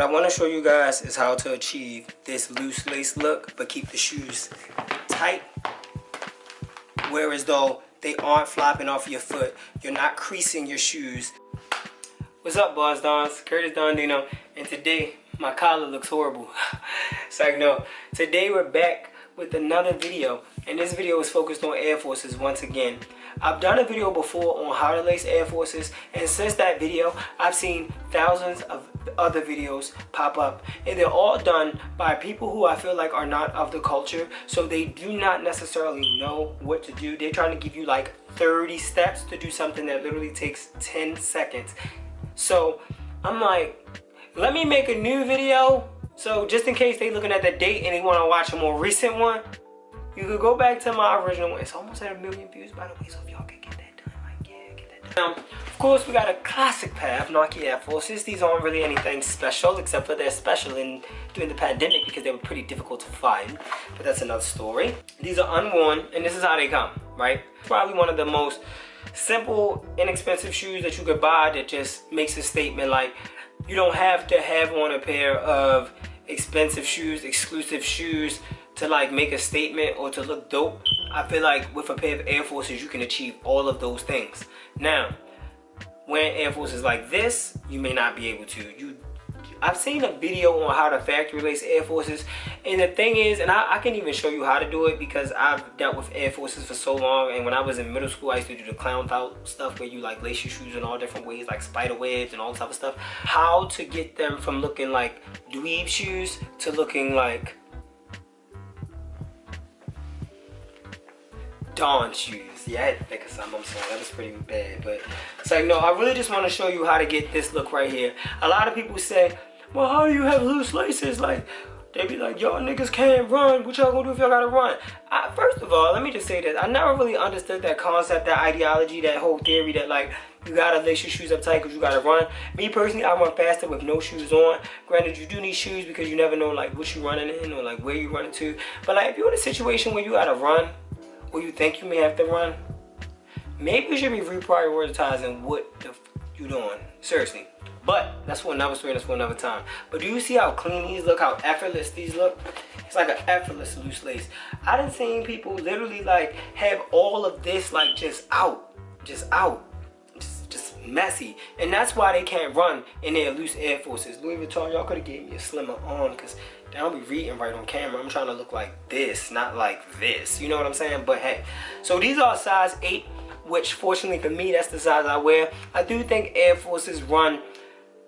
What I want to show you guys is how to achieve this loose lace look but keep the shoes tight, whereas though they aren't flopping off your foot. You're not creasing your shoes. What's up, boss dons? Curtis Dondino, and today my collar looks horrible. It's like, no, today we're back with another video, and this video is focused on Air Forces once again. I've done a video before on how to lace Air Forces, and since that video I've seen thousands of other videos pop up, and they're all done by people who I feel like are not of the culture, so they do not necessarily know what to do. They're trying to give you like 30 steps to do something that literally takes 10 seconds. So I'm like, let me make a new video, so just in case they looking at the date and they want to watch a more recent one, you could go back to my original one. It's almost at 1 million views, by the way, so if y'all can get that done, like, yeah, get that done. Now, of course, we got a classic pair of Nike Air Forces. These aren't really anything special, except for they're special during the pandemic because they were pretty difficult to find, but that's another story. These are unworn, and this is how they come, right? Probably one of the most simple, inexpensive shoes that you could buy that just makes a statement. Like, you don't have to have on a pair of expensive shoes, exclusive shoes, to like make a statement or to look dope. I feel like with a pair of Air Forces you can achieve all of those things. Now, wearing Air Forces like this, you may not be able to. I've seen a video on how to factory lace Air Forces, and the thing is, and I can even show you how to do it because I've dealt with Air Forces for so long, and when I was in middle school I used to do the clown out stuff where you like lace your shoes in all different ways, like spider webs and all this type of stuff. How to get them from looking like dweeb shoes to looking like Dawn shoes. Yeah, I had to think of something. I'm sorry, that was pretty bad, but it's like, no, I really just want to show you how to get this look right here. A lot of people say, well, how do you have loose laces? Like, they be like, y'all niggas can't run. What y'all gonna do if y'all gotta run? First of all, let me just say this. I never really understood that concept, that ideology, that whole theory that like you gotta lace your shoes up tight because you gotta run. Me personally, I run faster with no shoes on. Granted, you do need shoes because you never know like what you running in or like where you running to. But like if you're in a situation where you gotta run, or you think you may have to run, maybe you should be reprioritizing what the f you doing. Seriously. But that's for another story, that's for another time. But do you see how clean these look, how effortless these look? It's like an effortless loose lace. I done seen people literally like have all of this like just messy. And that's why they can't run in their loose Air Forces. Louis Vuitton, y'all could have gave me a slimmer arm because I don't be reading right on camera. I'm trying to look like this, not like this. You know what I'm saying? But hey, so these are size 8, which fortunately for me, that's the size I wear. I do think Air Forces run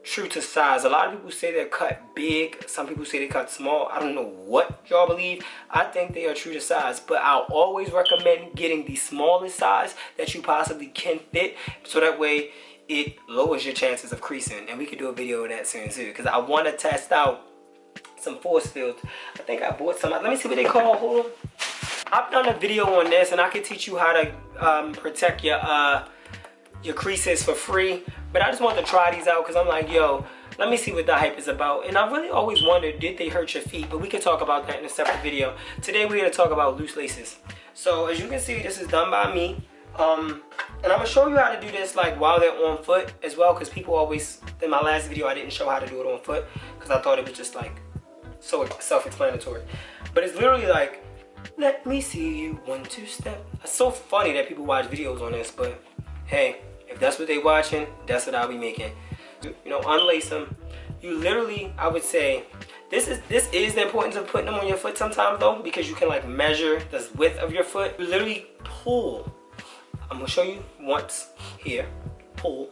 true to size. A lot of people say they're cut big. Some people say they cut small. I don't know what y'all believe. I think they are true to size, but I'll always recommend getting the smallest size that you possibly can fit, so that way it lowers your chances of creasing. And we could do a video of that soon too, because I want to test out some force fields. I think I bought some. Let me see what they call. Hold on. I've done a video on this, and I can teach you how to protect your creases for free. But I just wanted to try these out because I'm like, yo, let me see what the hype is about. And I really always wondered, did they hurt your feet? But we can talk about that in a separate video. Today we're here to talk about loose laces. So as you can see, this is done by me. And I'm gonna show you how to do this like while they're on foot as well, because people always, in my last video I didn't show how to do it on foot because I thought it was just like so self-explanatory. But it's literally like, let me see you 1, 2 step. It's so funny that people watch videos on this, but hey, if that's what they watching, that's what I'll be making. You know, unlace them. You literally, I would say, this is the importance of putting them on your foot sometimes though, because you can like measure the width of your foot. You literally pull. I'm gonna show you once. Here, pull,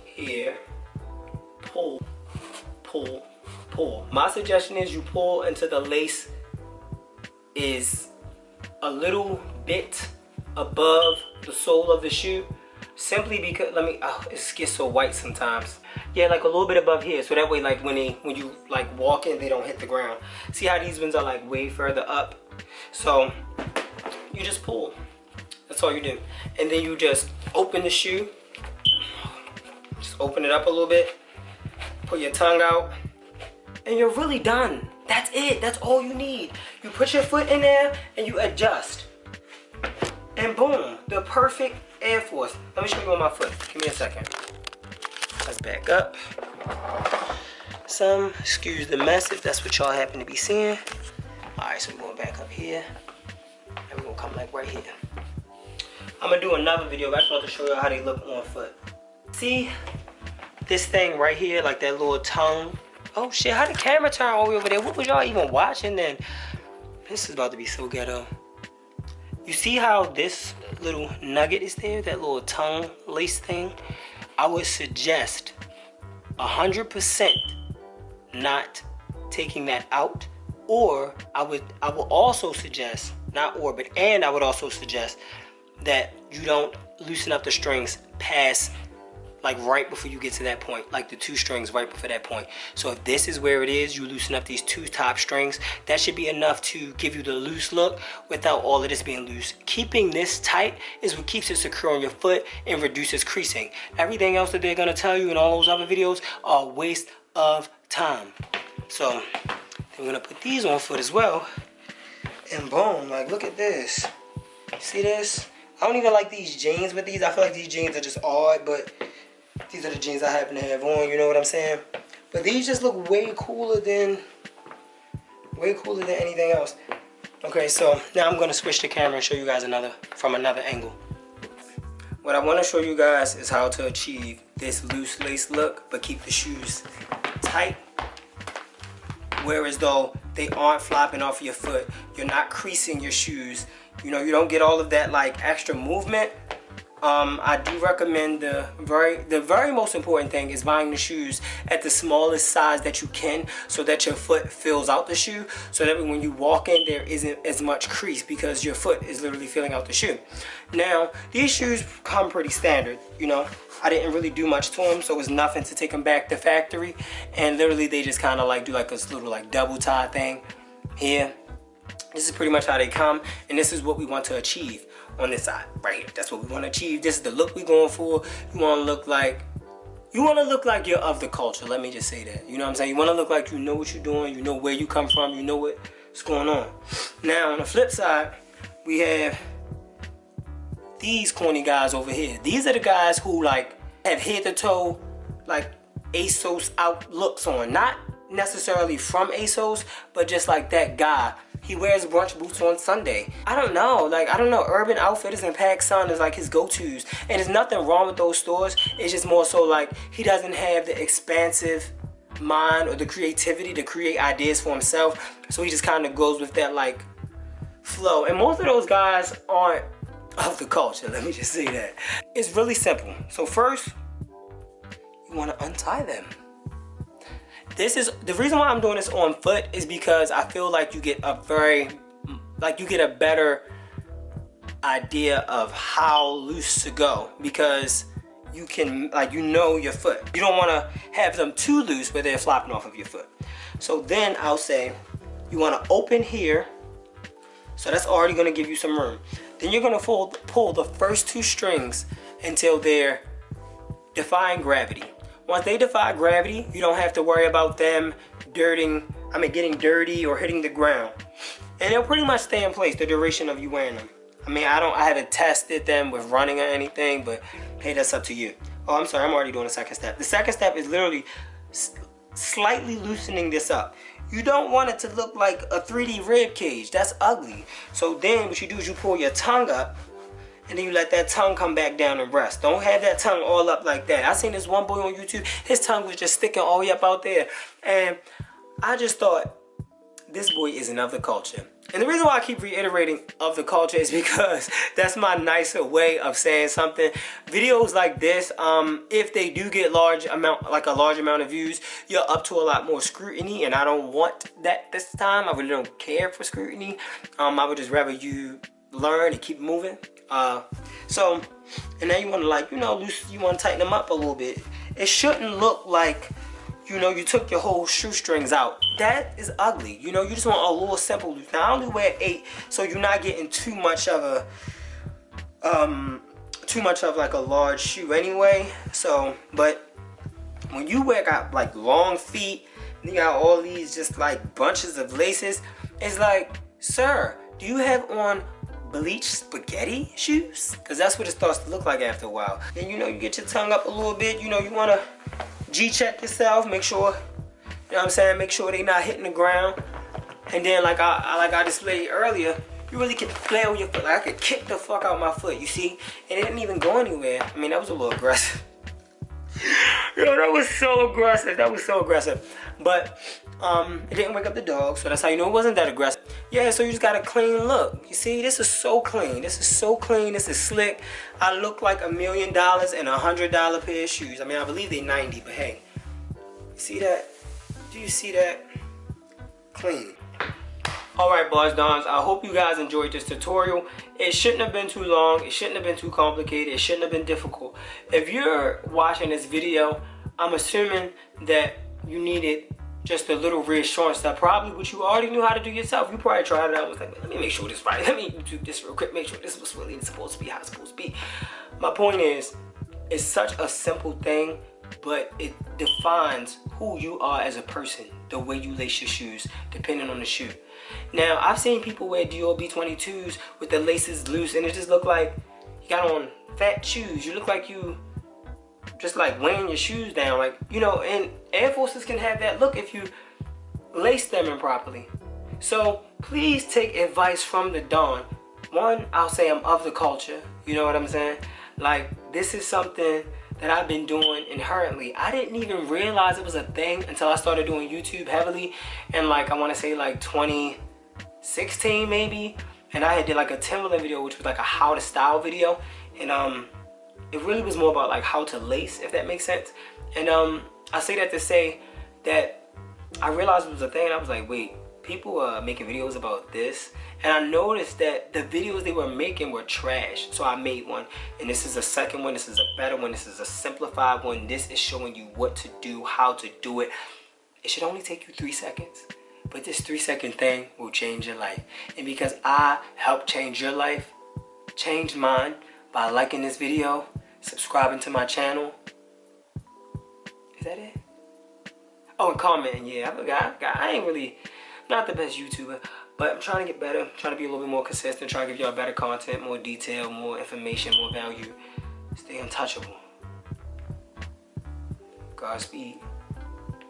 here, pull, pull, pull. My suggestion is you pull until the lace is a little bit above the sole of the shoe. Simply because, it gets so white sometimes. Yeah, like a little bit above here, so that way like when you like walk in, they don't hit the ground. See how these ones are like way further up? So you just pull. That's all you do. And then you just open the shoe. Just open it up a little bit. Put your tongue out. And you're really done. That's it. That's all you need. You put your foot in there and you adjust. And boom, the perfect Air Force. Let me show you on my foot. Give me a second. Let's back up. some. Excuse the mess if that's what y'all happen to be seeing. Alright, so we're going back up here. And we're gonna come like right here. I'm gonna do another video, but I just want to show you how they look on foot. See this thing right here, like that little tongue? Oh shit, how the camera turn all the way over there? What was y'all even watching then? This is about to be so ghetto. You see how this little nugget is there? That little tongue lace thing? I would suggest 100% not taking that out. Or I would also suggest, not or, but and I would also suggest that you don't loosen up the strings past, like right before you get to that point, like the 2 strings right before that point. So if this is where it is, you loosen up these 2 top strings, that should be enough to give you the loose look without all of this being loose. Keeping this tight is what keeps it secure on your foot and reduces creasing. Everything else that they're gonna tell you in all those other videos are a waste of time. So we're gonna put these on foot as well. And boom, like look at this. See this? I don't even like these jeans with these. I feel like these jeans are just odd, but these are the jeans I happen to have on, you know what I'm saying? But these just look way cooler than anything else. Okay, so now I'm gonna switch the camera and show you guys from another angle. What I wanna show you guys is how to achieve this loose lace look, but keep the shoes tight. Whereas though they aren't flopping off your foot, you're not creasing your shoes. You know, you don't get all of that like extra movement. I do recommend the very most important thing is buying the shoes at the smallest size that you can, so that your foot fills out the shoe, so that when you walk in there isn't as much crease because your foot is literally filling out the shoe. Now these shoes come pretty standard, you know. I didn't really do much to them, so it was nothing to take them back to factory, and literally they just kind of like do like this little like double tie thing here. This is pretty much how they come, and this is what we want to achieve on this side right here. That's what we want to achieve. This is the look we're going for. You want to look like you're of the culture. Let me just say that. You know what I'm saying? You want to look like you know what you're doing, you know where you come from, you know what's going on. Now on the flip side, we have these corny guys over here. These are the guys who like have head to toe like ASOS outlooks on. Not necessarily from ASOS, but just like that guy. He wears brunch boots on Sunday. I don't know, Urban Outfitters and PacSun is like his go-tos. And there's nothing wrong with those stores. It's just more so like he doesn't have the expansive mind or the creativity to create ideas for himself. So he just kind of goes with that like flow. And most of those guys aren't of the culture, let me just say that. It's really simple. So first, you want to untie them. This is the reason why I'm doing this on foot, is because I feel like you get a better idea of how loose to go, because you can your foot. You don't want to have them too loose where they're flopping off of your foot. So then I'll say you want to open here, so that's already going to give you some room. Then you're going to pull the first 2 strings until they're defying gravity. Once they defy gravity, you don't have to worry about them getting dirty or hitting the ground. And they'll pretty much stay in place the duration of you wearing them. I mean, I haven't tested them with running or anything, but hey, that's up to you. Oh, I'm sorry, I'm already doing the second step. The second step is literally slightly loosening this up. You don't want it to look like a 3D rib cage. That's ugly. So then what you do is you pull your tongue up, and then you let that tongue come back down and rest. Don't have that tongue all up like that. I seen this one boy on YouTube, his tongue was just sticking all the way up out there. And I just thought, this boy isn't of the culture. And the reason why I keep reiterating of the culture is because that's my nicer way of saying something. Videos like this, if they do get a large amount of views, you're up to a lot more scrutiny, and I don't want that this time. I really don't care for scrutiny. I would just rather you learn and keep moving. So, and now you want to you want to tighten them up a little bit. It shouldn't look like, you took your whole shoestrings out. That is ugly. You just want a little simple loose. Now I only wear 8, so you're not getting too much of like a large shoe anyway. So, but when you got like long feet, and you got all these just like bunches of laces, it's like, sir, do you have on bleached spaghetti shoes? Because that's what it starts to look like after a while. Then you get your tongue up a little bit. You want to G-check yourself, make sure know what I'm saying? Make sure they not hitting the ground. And then like I displayed earlier, you really can play with your foot. Like I could kick the fuck out my foot, you see? And it didn't even go anywhere. I mean, that was a little aggressive. Yo, that was so aggressive. That was so aggressive. But it didn't wake up the dog, so that's how you know it wasn't that aggressive. Yeah, so you just got a clean look. You see, this is so clean. This is so clean. This is slick. I look like $1 million and $100 pair of shoes. I mean, I believe they're 90, but hey, see that? Do you see that? Clean. Alright, boys, dons, I hope you guys enjoyed this tutorial. It shouldn't have been too long. It shouldn't have been too complicated. It shouldn't have been difficult. If you're watching this video, I'm assuming that you needed just a little reassurance that probably what you already knew how to do yourself. You probably tried it out and was like, let me make sure this is right. Let me do this real quick. Make sure this was really supposed to be how it's supposed to be. My point is, it's such a simple thing, but it defines who you are as a person, the way you lace your shoes, depending on the shoe. Now, I've seen people wear Dior B22s with the laces loose, and it just look like you got on fat shoes. You look like you just like weighing your shoes down. Like, you know, and Air Forces can have that look if you lace them improperly. So please take advice from the Don. One, I'll say I'm of the culture. You know what I'm saying? Like, this is something that I've been doing inherently. I didn't even realize it was a thing until I started doing YouTube heavily, and like I want to say like 2016 maybe, and I had did like a Timberland video, which was like a how to style video, and it really was more about like how to lace, if that makes sense. And I say that to say that I realized it was a thing, and I was like, wait, people are making videos about this, and I noticed that the videos they were making were trash. So I made one, and this is a second one. This is a better one. This is a simplified one. This is showing you what to do, how to do it. It should only take you 3 seconds, but this 3-second thing will change your life. And because I helped change your life, change mine by liking this video, subscribing to my channel. Is that it? Oh, and commenting. Yeah, I forgot. I ain't really not the best YouTuber, but I'm trying to get better. I'm trying to be a little bit more consistent, trying to give y'all better content, more detail, more information, more value. Stay untouchable. Godspeed.